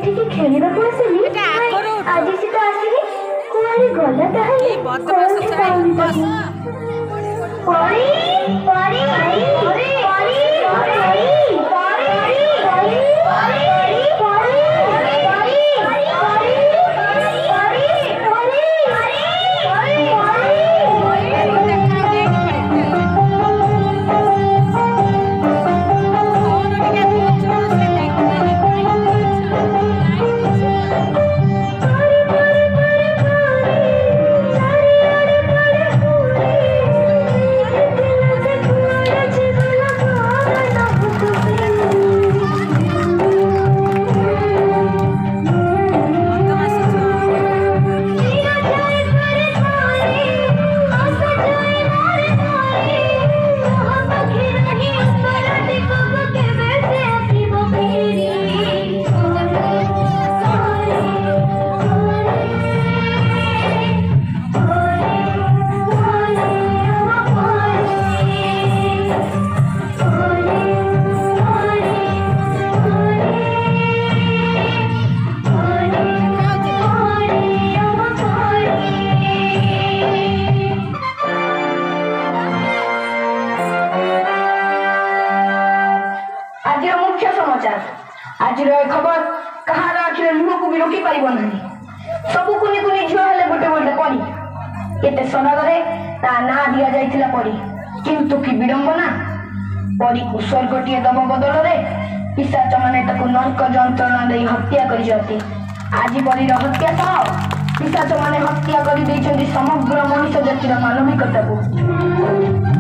ଏଠିକି ଖେଳିବାକୁ ଆସିଲି ଆଜି ସେ ତ ଆସିନି କୁଆଡ଼େ ଗଲା ତାହେଲେ କୋଉଠି ପାଉନି ତାକୁ ପରି ପରି ପରି आज खबर कहार आखिर लुह को भी रोकी पार सबू कुनि कुनि झील हेले गोटे गोटे परी एते सनागरे ता ना दिया जाइथिला परी किंतु कि विडंबना परी को स्वर्गटीय दब बदल रे पिशाच माने ताको नरक जंत्रणा देई हत्या करि जति आज परीर हत्या सह पिशाच माने हत्या करि दैछन्ति समग्र मनुष्य जातिर मानविकता को।